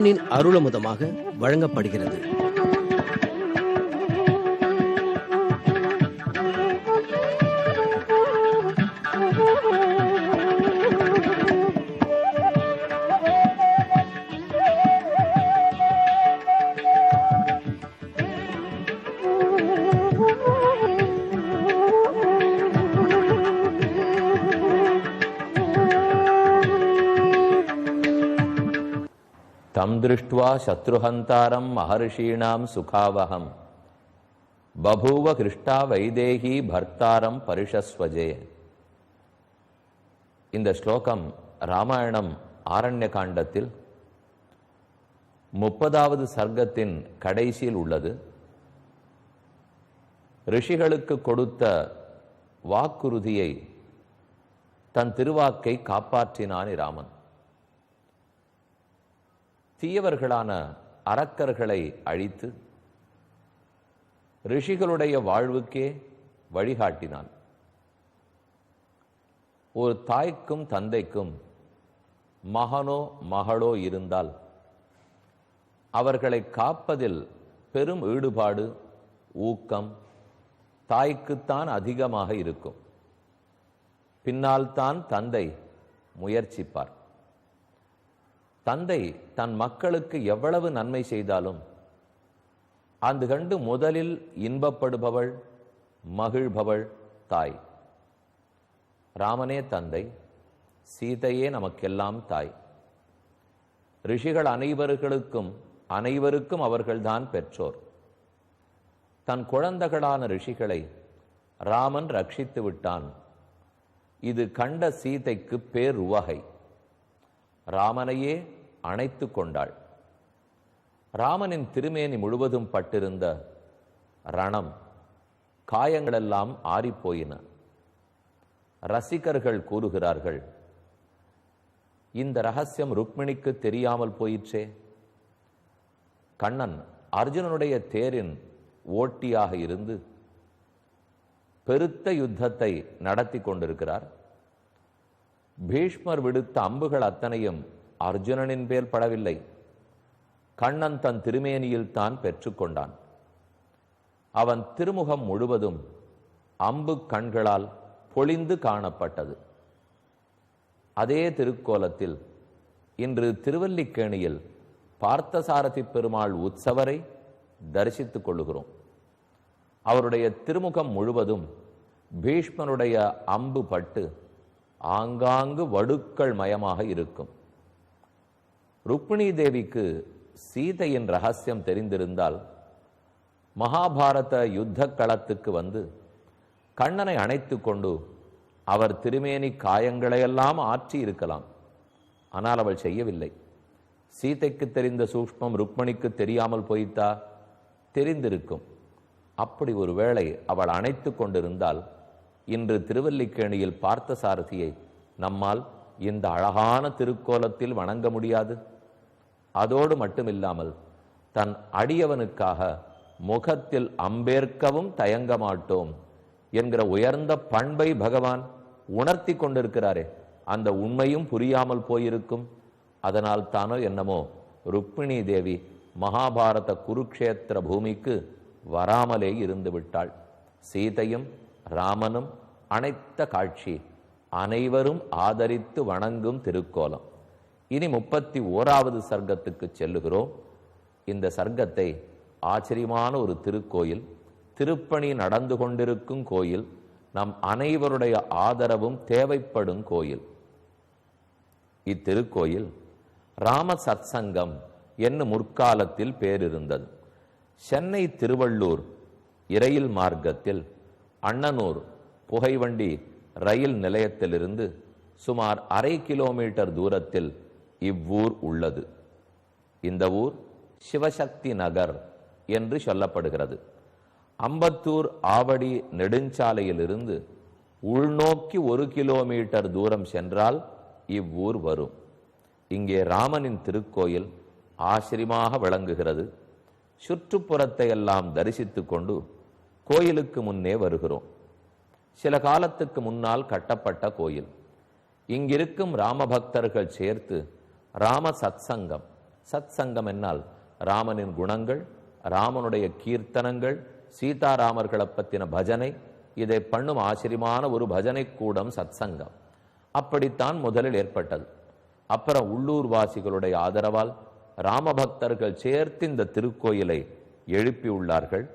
அருளமுதமாக வழங்கப்படுகிறது. தம் திருஷ்டுவா சத்ருஹந்தாரம் மகர்ஷீணாம் சுகாவகம் பபூவ கிருஷ்டா வைதேகி பர்த்தாரம் பரிஷஸ்வஜே. இந்த ஸ்லோகம் ராமாயணம் ஆரண்ய காண்டத்தில் 30வது சர்க்கத்தின் கடைசியில் உள்ளது. ரிஷிகளுக்கு கொடுத்த வாக்குறுதியை, தன் திருவாக்கை காப்பாற்றினான் ராமன். தீயவர்களான அரக்கர்களை அழித்து ரிஷிகளுடைய வாழ்வுக்கே வழிகாட்டினான். ஒரு தாய்க்கும் தந்தைக்கும் மகனோ மகளோ இருந்தால் அவர்களை காப்பதில் பெரும் ஈடுபாடு, ஊக்கம் தாய்க்குத்தான் அதிகமாக இருக்கும். பின்னால் தான் தந்தை முயற்சிப்பார். தந்தை தன் மக்களுக்கு எவ்வளவு நன்மை செய்தாலும் அது கண்டு முதலில் இன்பப்படுபவள், மகிழ்பவள் தாய். ராமனே தந்தை, சீதையே நமக்கெல்லாம் தாய். ரிஷிகள் அனைவருக்கும் அவர்கள்தான் பெற்றோர். தன் குழந்தைகளான ரிஷிகளை ராமன் ரட்சித்து விட்டான். இது கண்ட சீதைக்கு பேருவகை. ராமனையே அணைத்து கொண்டாள். ராமனின் திருமேனி முழுவதும் பட்டிருந்த ரணம், காயங்களெல்லாம் ஆறிப்போயின. ரசிகர்கள் கூறுகிறார்கள், இந்த ரகசியம் ருக்மிணிக்கு தெரியாமல் போயிற்றே. கண்ணன் அர்ஜுனனுடைய தேரின் ஓட்டியாக இருந்து பெருத்த யுத்தத்தை நடத்தி கொண்டிருக்கிறார். பீஷ்மர் விடுத்த அம்புகள் அத்தனையும் அர்ஜுனனின் பேர் படவில்லை. கண்ணன் தன் திருமேனியில் தான் பெற்றுக்கொண்டான். அவன் திருமுகம் முழுவதும் அம்பு கண்களால் பொழிந்து காணப்பட்டது. அதே திருக்கோலத்தில் இன்று திருவல்லிக்கேணியில் பார்த்தசாரதி பெருமாள் உற்சவரை தரிசித்துக் கொள்ளுகிறோம். அவருடைய திருமுகம் முழுவதும் பீஷ்மனுடைய அம்பு பட்டு ஆங்காங்கு வடுக்கள் மயமாக இருக்கும். ருக்மிணி தேவிக்கு சீதையின் ரகசியம் தெரிந்திருந்தால் மகாபாரத யுத்த களத்துக்கு வந்து கண்ணனை அணைத்து கொண்டு அவர் திருமேனி காயங்களையெல்லாம் ஆற்றி இருக்கலாம். ஆனால் அவள் செய்யவில்லை. சீதைக்கு தெரிந்த சூக்ஷ்மம் ருக்மிணிக்கு தெரியாமல் போய்த்தா? தெரிந்திருக்கும். அப்படி ஒரு வேளை அவள் அணைத்து கொண்டிருந்தால் இன்று திருவல்லிக்கேணியில் பார்த்தசாரதியை நம்மால் இந்த அழகான திருக்கோலத்தில் வணங்க முடியாது. அதோடு மட்டுமில்லாமல் தன் அடியவனுக்காக முகத்தில் அம்பேற்கவும் தயங்க மாட்டோம் என்கிற உயர்ந்த பண்பை பகவான் உணர்த்தி கொண்டிருக்கிறாரே, அந்த உண்மையும் புரியாமல் போயிருக்கும். அதனால் தானோ என்னமோ ருக்மிணி தேவி மகாபாரத குருக்ஷேத்திர பூமிக்கு வராமலே இருந்து விட்டாள். சீதையும் ராமனும் அனைத்த காட்சி அனைவரும் ஆதரித்து வணங்கும் திருக்கோலம். இனி 31வது சர்க்கத்துக்கு செல்லுகிறோம். இந்த சர்க்கத்தை ஆச்சரியமான ஒரு திருக்கோயில், திருப்பணி நடந்து கொண்டிருக்கும் கோயில், நம் அனைவருடைய ஆதரவும் தேவைப்படும் கோயில். இத்திருக்கோயில் ராம சத்சங்கம் என்னும் முற்காலத்தில் பேரிருந்தது. சென்னை திருவள்ளூர் இரயில் மார்க்கத்தில் அண்ணனூர் புகைவண்டி ரயில் நிலையத்திலிருந்து சுமார் 1/2 கிலோமீட்டர் தூரத்தில் இவ்வூர் உள்ளது. இந்த ஊர் சிவசக்தி நகர் என்று சொல்லப்படுகிறது. அம்பத்தூர் ஆவடி நெடுஞ்சாலையிலிருந்து உள்நோக்கி 1 கிலோமீட்டர் தூரம் சென்றால் இவ்வூர் வரும். இங்கே ராமனின் திருக்கோயில் ஆச்சரியமாக விளங்குகிறது. சுற்றுப்புறத்தை எல்லாம் தரிசித்து கொண்டு கோயிலுக்கு முன்னே வருகிறோம். சில காலத்துக்கு முன்னால் கட்டப்பட்ட கோயில். இங்கிருக்கும் ராமபக்தர்கள் சேர்த்து ராம சத்சங்கம், சத் சங்கம் என்னால் ராமனின் குணங்கள், ராமனுடைய கீர்த்தனங்கள், சீதாராமர்களை பற்றின பஜனை, இதை பண்ணும் ஆச்சரியமான ஒரு பஜனை கூடம் சத் சங்கம். அப்படித்தான் முதலில் ஏற்பட்டது. அப்புறம் உள்ளூர் வாசிகளுடைய ஆதரவால் ராமபக்தர்கள் சேர்த்து இந்த திருக்கோயிலை எழுப்பியுள்ளார்கள்.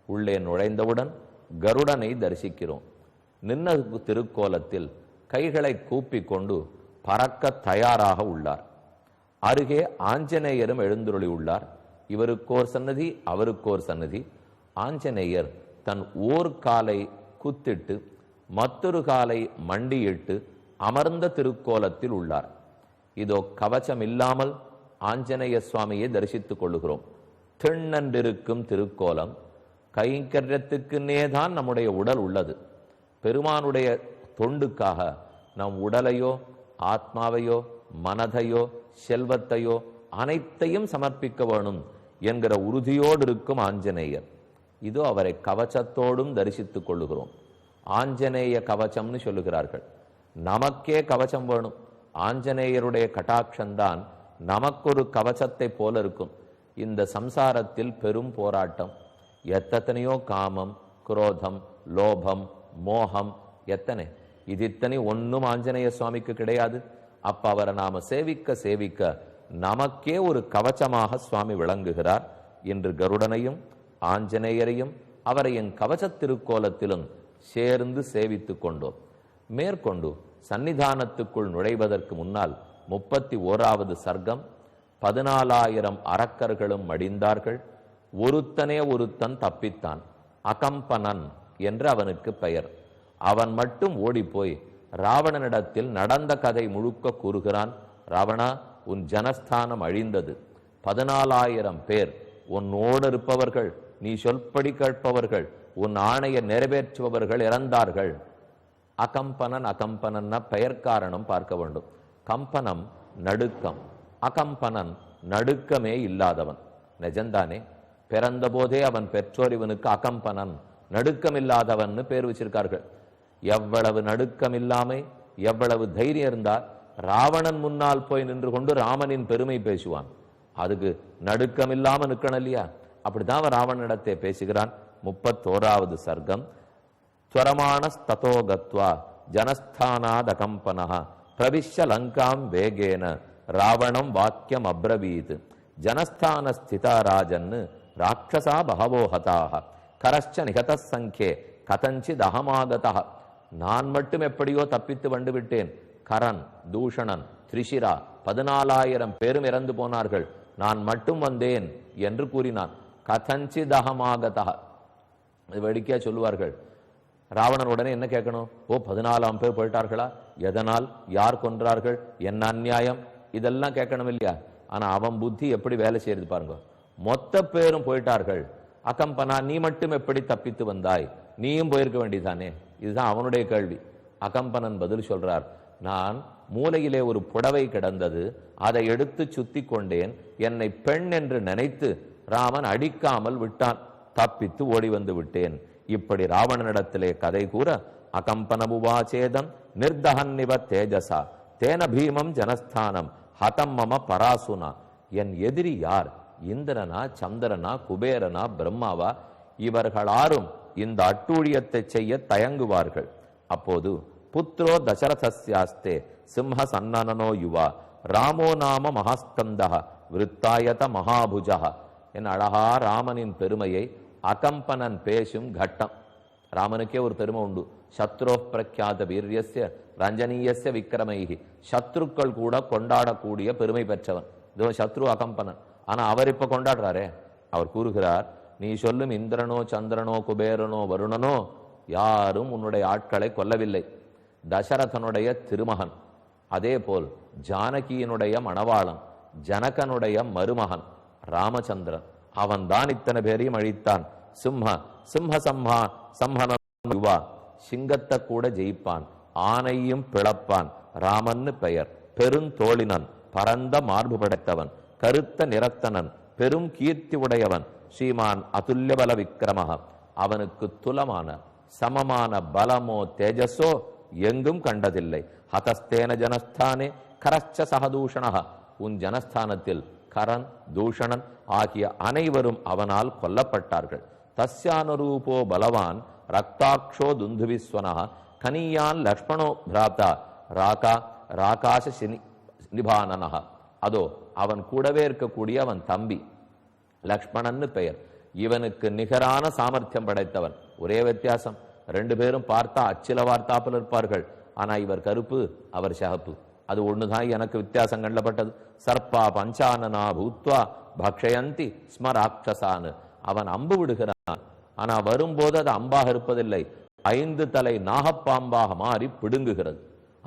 உள்ளே நுழைந்தவுடன் கருடனை தரிசிக்கிறோம். நின்ன திருக்கோலத்தில் கைகளை கூப்பி கொண்டு பறக்க தயாராக உள்ளார். அருகே ஆஞ்சநேயரும் எழுந்துருளி உள்ளார். இவருக்கோர் சன்னதி, அவருக்கோர் சன்னதி. ஆஞ்சநேயர் தன் ஓர் காலை குத்திட்டு மற்றொரு காலை மண்டியிட்டு அமர்ந்த திருக்கோலத்தில் உள்ளார். இதோ கவச்சம் இல்லாமல் ஆஞ்சநேய சுவாமியை தரிசித்துக் கொள்ளுகிறோம். திண்ணன்றிருக்கும் திருக்கோலம். கைங்கரியத்துக்குன்னேதான் நம்முடைய உடல் உள்ளது. பெருமானுடைய தொண்டுக்காக நம் உடலையோ ஆத்மாவையோ மனதையோ செல்வத்தையோ அனைத்தையும் சமர்ப்பிக்க வேணும் என்கிற உறுதியோடு இருக்கும் ஆஞ்சநேயர். இதோ அவரை கவச்சத்தோடும் தரிசித்துக் கொள்ளுகிறோம். ஆஞ்சநேய கவச்சம்னு சொல்லுகிறார்கள். நமக்கே கவச்சம் வேணும். ஆஞ்சநேயருடைய கட்டாட்சம்தான் நமக்கொரு கவச்சத்தை போல இருக்கும். இந்த சம்சாரத்தில் பெரும் போராட்டம். எத்தனையோ காமம், குரோதம், லோபம், மோகம், எத்தனை இது இத்தனை ஒன்றும் ஆஞ்சநேய சுவாமிக்கு கிடையாது. அப்ப அவரை நாம சேவிக்க சேவிக்க நமக்கே ஒரு கவச்சமாக சுவாமி விளங்குகிறார். இன்று கருடனையும் ஆஞ்சநேயரையும் அவரை என் கவச்ச திருக்கோலத்திலும் சேர்ந்து சேவித்துக் கொண்டோம். மேற்கொண்டு சன்னிதானத்துக்குள் நுழைவதற்கு முன்னால் 31வது சர்க்கம். 14,000 அரக்கர்களும் மடிந்தார்கள். ஒருத்தனே ஒருத்தன் தப்பித்தான். அகம்பனன் என்று அவனுக்கு பெயர். அவன் மட்டும் ஓடிப்போய் ராவணனிடத்தில் நடந்த கதை முழுக்க கூறுகிறான். ராவணா, உன் ஜனஸ்தானம் அழிந்தது. 14,000 பேர் உன்னோடு இருப்பவர்கள், நீ சொல்படி கேட்பவர்கள், உன் ஆணையை நிறைவேற்றுபவர்கள் இறந்தார்கள். அகம்பனன், அகம்பனன்னா பெயர் காரணம் பார்க்க வேண்டும். கம்பனம் நடுக்கம், அகம்பனன் நடுக்கமே இல்லாதவன். நிஜந்தானே? பிறந்த போதே அவன் பெற்றோர் இவனுக்கு அகம்பனன், நடுக்கம் இல்லாதவன் பேர் வச்சிருக்கார்கள். எவ்வளவு நடுக்கம் இல்லாமை, எவ்வளவு தைரியம் இருந்தால் ராவணன் முன்னால் போய் நின்று கொண்டு ராமனின் பெருமை பேசுவான். அதுக்கு நடுக்கம் இல்லாம நிற்கணும் இல்லையா? அப்படிதான் அவன் ராவணனிடத்தை பேசுகிறான். 31வது சர்க்கம். ஸ்வரமான ஸ்ததோகத்வா ஜனஸ்தானாத் அகம்பனஹ பிரவிஷ்ய லங்காம் வேகேன ராவணம் வாக்கியம் அப்ரவீத் ஜனஸ்தான ஸ்திதா ராஜன்னு ராட்சசா பகவோ ஹதாக கரச்ச நிகத சங்கே கதஞ்சித் அகமாகதா. நான் மட்டும் எப்படியோ தப்பித்து வந்து விட்டேன். கரன், தூஷணன், திரிஷிரா 14,000 பேரும் இறந்து போனார்கள். நான் மட்டும் வந்தேன் என்று கூறினான். கதஞ்சித் அகமாகதா. வேடிக்கையா சொல்லுவார்கள். ராவணன் உடனே என்ன கேட்கணும்? ஓ, 14,000 பேர் போயிட்டார்களா? எதனால்? யார் கொன்றார்கள்? என்ன அநியாயம்? இதெல்லாம் கேட்கணும் இல்லையா? ஆனா அவன் புத்தி எப்படி வேலை செய்யறது பாருங்க. மொத்த பேரும் போயிட்டார்கள். அகம்பனா, நீ மட்டும் எப்படி தப்பித்து வந்தாய்? நீயும் போயிருக்க வேண்டியதானே? இதுதான் அவனுடைய கேள்வி. அகம்பனன் பதில் சொல்றார். நான் மூலையிலே ஒரு புடவை கிடந்தது, அதை எடுத்து சுத்தி கொண்டேன். என்னை பெண் என்று நினைத்து ராமன் அடிக்காமல் விட்டான். தப்பித்து ஓடி வந்து விட்டேன். இப்படி ராவணனிடத்திலே கதை கூற அகம்பனமுவாச்சேதம் நிர்தஹன்னிவ தேஜசா தேன பீமம் ஜனஸ்தானம் ஹதம் மம பராசுனா. என் எதிரி யார்? இந்திரனா, சந்திரனா, குபேரனா, பிரம்மாவா? இவர்களாரும் இந்த அட்டூழியத்தை செய்ய தயங்குவார்கள். அப்போது புத்ரோ தசரதஸ்யாஸ்தே சிம்ஹ சன்னனோ யுவா ராமோ நாம மகாஸ்கந்தஹ விருத்தாயத மகாபுஜா. என் அழகா ராமனின் பெருமையை அகம்பனன் பேசும் கட்டம். ராமனுக்கே ஒரு பெருமை உண்டு. சத்ரோ பிரக்யாத வீரியஸ்ய ரஞ்சனீயஸ்ய விக்ரமைகி. சத்ருக்கள் கூட கொண்டாடக்கூடிய பெருமை பெற்றவன். இதோ சத்ரு அகம்பனன். ஆனா அவர் இப்ப கொண்டாடுறாரே. அவர் கூறுகிறார், நீ சொல்லும் இந்திரனோ, சந்திரனோ, குபேரனோ, வருணனோ யாரும் உன்னுடைய ஆட்களை கொல்லவில்லை. தசரதனுடைய திருமகன், அதே போல் ஜானகியினுடைய மணவாளன், ஜனகனுடைய மருமகன் ராமச்சந்திரன், அவன் தான் இத்தனை பேரையும் அழித்தான். சிம்ஹ சிங்கத்தை கூட ஜெயிப்பான், ஆனையும் பிளப்பான். ராமன்னு பெயர். பெருந்தோளினன், பரந்த மார்பு படைத்தவன், கருத்த நிறத்தனன், பெரும் கீர்த்தி உடையவன், ஸ்ரீமான் அதுல்யபல விக்கிரமஹ. அவனுக்கு துலமான சமமான பலமோ தேஜஸோ எங்கும் கண்டதில்லை. ஹதஸ்தேன ஜனஸ்தானே கரச்ச சகதூஷணஹ. உன் ஜனஸ்தானத்தில் கரன், தூஷணன் ஆகிய அனைவரும் அவனால் கொல்லப்பட்டார்கள். தஸ்யானுரூபோ பலவான் ரக்தாக்ஷோ துந்துவிஸ்வனா கனியான் லக்ஷ்மணோ பிராப்தா ராகாச நிபானனஹ. அதோ அவன் கூடவே இருக்கக்கூடிய அவன் தம்பி லக்ஷ்மணன்னு பெயர். இவனுக்கு நிகரான சாமர்த்தியம் படைத்தவன். ஒரே வித்தியாசம், ரெண்டு பேரும் பார்த்தா அச்சில வார்த்தாப்பில் இருப்பார்கள். ஆனா இவர் கருப்பு, அவர் சிகப்பு. அது ஒண்ணுதான் எனக்கு வித்தியாசம் கண்டப்பட்டது. சர்ப்பா பஞ்சானனா பூத்வா பக்ஷயந்தி ஸ்ம ராட்சசான்னு. அவன் அம்பு விடுகிறான், ஆனா வரும்போது அது அம்பாக இருப்பதில்லை, 5 தலை நாகப்பாம்பாக மாறி பிடுங்குகிறது.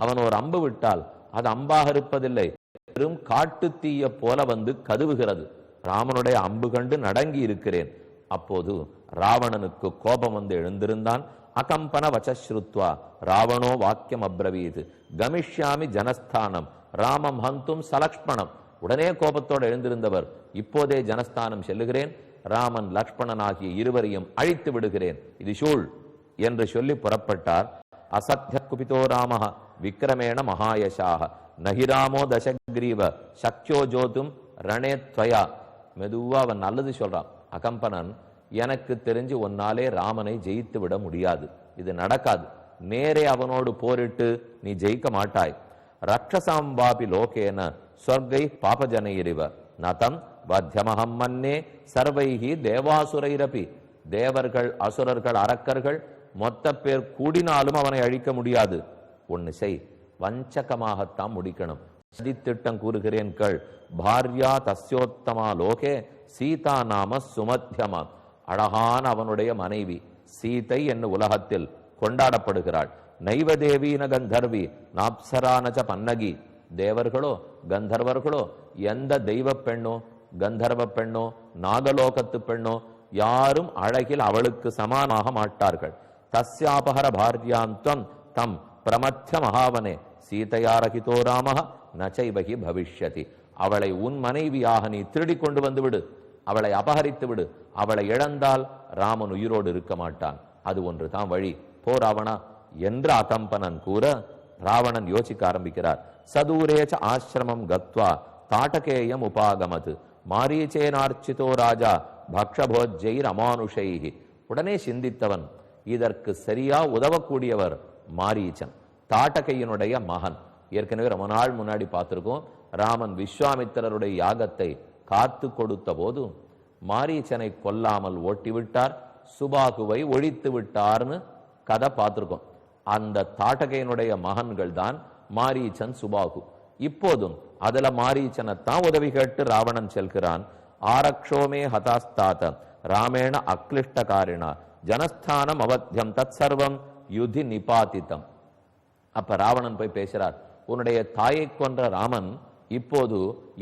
அவன் ஒரு அம்பு விட்டால் அது அம்பாக இருப்பதில்லை, பெரும் காட்டு தீய போல வந்து கதுவுகிறது. ராமனுடைய அம்பு கண்டு நடங்கி இருக்கிறேன். அப்போது ராவணனுக்கு கோபம் வந்து எழுந்திருந்தான். அகம்பன வச்சஸ்ருத்வா ராவணோ வாக்கியம் அப்ரவீத் கமிஷ்யாமி ஜனஸ்தானம் ராமம் ஹந்தும் சலக்ஷ்மணம். உடனே கோபத்தோடு எழுந்திருந்தவர், இப்போதே ஜனஸ்தானம் செல்லுகிறேன், ராமன் லக்ஷ்மணன் ஆகிய இருவரையும் அழித்து விடுகிறேன், இது சூழ் என்று சொல்லி புறப்பட்டார். அசத்ய குபிதோ ராமஹ விக்ரமேண மகாயசாக நஹிராமோ தசக்ரீவ சக்யோ ஜோதும் ரணே துவயா. மெதுவா அவன் நல்லது சொல்றான். அகம்பனன், எனக்கு தெரிஞ்சு ஒன்னாலே ராமனை ஜெயித்து விட முடியாது, இது நடக்காது, நேரே அவனோடு போரிட்டு நீ ஜெயிக்க மாட்டாய். ரக்ஷசாம்பாபி லோகேன சொர்க்கை பாபஜனைரிவ நதம் வத்தியமஹம் மன்னே சர்வைஹி தேவாசுரைரபி. தேவர்கள், அசுரர்கள், அரக்கர்கள் மொத்த பேர் கூடினாலும் அவனை அழிக்க முடியாது. ஒன்னு செய், வஞ்சகமாகத்தான் முடிக்கணும். சதித்திட்டம் கூறுகிறேன் கேள். பாரியா தஸ்யோத்தமா லோகே சீதா நாம சுமத்தியமா. அழகான அவனுடைய மனைவி சீதை என்ன உலகத்தில் கொண்டாடப்படுகிறாள். நைவதேவீன கந்தர்வி நாப்சரானச்ச பன்னகி. தேவர்களோ கந்தர்வர்களோ எந்த தெய்வ பெண்ணோ கந்தர்வ பெண்ணோ நாகலோகத்து பெண்ணோ யாரும் அழகில் அவளுக்கு சமானமாக மாட்டார்கள். தஸ்யாபஹர பாரியாந்தம் தம் பிரமத்திய மகாவனே சீதையாரகிதோ ராமஹ நச்சைவகி பவிஷ்யதி. அவளை உன் மனைவியாக நீ திருடி கொண்டு வந்து விடு, அவளை அபகரித்து விடு. அவளை இழந்தால் ராமன் உயிரோடு இருக்க மாட்டான். அது ஒன்று தான் வழி, போ ராவணா என்று அகம்பனன் கூற ராவணன் யோசிக்க ஆரம்பிக்கிறார். சதூரேச்ச ஆசிரமம் கத்வா தாட்டகேயம் உபாகமது மாரீச்சேனார்ச்சிதோ ராஜா பக்ஷபோஜ்ஜைர் அமானுஷைஹி. உடனே சிந்தித்தவன், இதற்கு சரியா உதவக்கூடியவர் மாரீச்சன், தாட்டகையினுடைய மகன். ஏற்கனவே ரொம்ப நாள் முன்னாடி பார்த்திருக்கோம். ராமன் விஸ்வாமித்திரருடைய யாகத்தை காத்து கொடுத்த போது மாரீச்சனை கொல்லாமல் ஓட்டிவிட்டார், சுபாகுவை ஒழித்து விட்டார்னு கதை பார்த்திருக்கோம். அந்த தாட்டகையினுடைய மகன்கள் தான் மாரீச்சன், சுபாகு. இப்போதும் அதுல மாரீச்சனைத்தான் உதவி கேட்டு ராவணன் செல்கிறான். ஆரக்ஷோமே ஹதாஸ்தாத ராமேண அக்லிஷ்டகாரிணா ஜனஸ்தானம் அவத்தியம் தத் சர்வம் யுதி நிபாதித்தம். அப்ப ராவணன் போய் பேசுறார், உன்னுடைய தாயை கொன்ற ராமன் இப்போது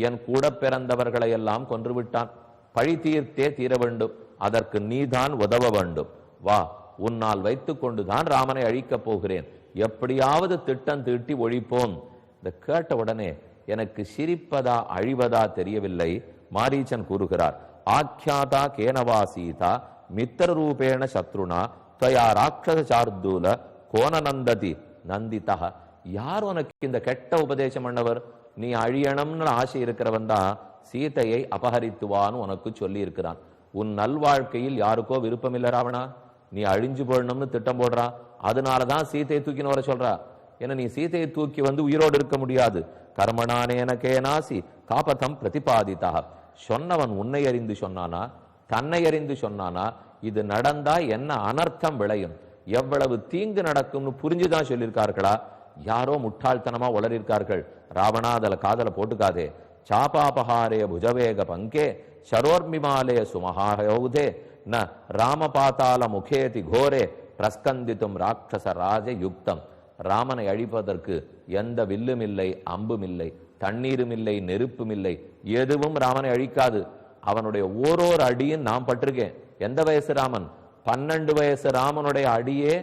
என் கூட பிறந்தவர்களை எல்லாம் கொன்று விட்டான், பழி தீர்த்தே தீர வேண்டும், அதற்கு நீதான் உதவ வேண்டும், வா, உன்னால் வைத்துக் கொண்டுதான் ராமனை அழிக்கப் போகிறேன், எப்படியாவது திட்டம் தீட்டி ஒழிப்போம். இந்த கேட்ட உடனே எனக்கு சிரிப்பதா அழிவதா தெரியவில்லை. மாரீச்சன் கூறுகிறார், ஆக்கியாதா கேனவா சீதா மித்திர ரூபேண சத்ருனா தயா ராட்சச சார்தூல கோனநந்ததி நந்திதா. யார் உனக்கு இந்த கெட்ட உபதேசம் பண்ணவர்? நீ அழியணும்னு ஆசை இருக்கிறவன் தான் சீதையை அபகரித்துவான்னு உனக்கு சொல்லி இருக்கிறான். உன் நல்வாழ்க்கையில் யாருக்கோ விருப்பம் இல்லை ராவணா, நீ அழிஞ்சு போடணும்னு திட்டம் போடுறா, அதனாலதான் சீதையை தூக்கின்னு வர சொல்றா. ஏன்னா நீ சீதையை தூக்கி வந்து உயிரோடு இருக்க முடியாது. கர்மணானேன கேனாசி காபதம் பிரதிபாதிதா. சொன்னவன் உன்னை அறிந்து சொன்னானா தன்னை அறிந்து சொன்னானா? இது நடந்தா என்ன அனர்த்தம் விளையும், எவ்வளவு தீங்கு நடக்கும்னு புரிஞ்சுதான் சொல்லியிருக்கார்களா? யாரோ முட்டாள்தனமா உளறியிருக்கார்கள். ராவணா அதில் காதல போட்டுக்காதே. சாபாபஹாரே புஜவேக பங்கே சரோர்மிமாலே சுமஹாயோதே ந ராமபாத்தால முகேதி கோரே பிரஸ்கந்தித்தும் ராட்சச ராஜ யுக்தம். ராமனை அழிப்பதற்கு எந்த வில்லும் இல்லை, அம்பும் இல்லை, தண்ணீரும் இல்லை, நெருப்பும் இல்லை, எதுவும் ராமனை அழிக்காது. அவனுடைய ஓரோரு அடியும் நான் பட்டிருக்கேன். எந்த வயசு ராமன்? 12 வயசு ராமனுடைய அடியே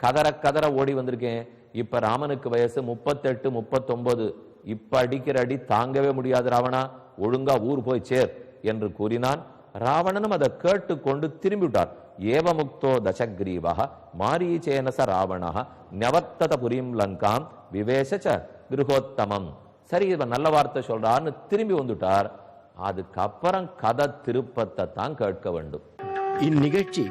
கதற கதற ஓடி வந்திருக்கேன். இப்ப ராமனுக்கு வயசு 38, 39. இப்ப அடிக்கிற அடி தாங்கவே முடியாது ராவணா, ஒழுங்கா ஊர் போய் சேர் என்று கூறினான். ராவணனும் அதை கேட்டுக்கொண்டு திரும்பிவிட்டார். ஏவமுக்தோ தசக்ரீவஹ மாரீச்சேனச ராவணஹ நவர்த்தத புரீம் லங்காம் விவேச கிருஹோத்தமம். சரி, இவன் நல்ல வார்த்தை சொல்றான்னு திரும்பி வந்துட்டார். அதுக்கப்புறம் கதை திருப்பத்தை தான் கேட்க வேண்டும். இந்நிகழ்ச்சி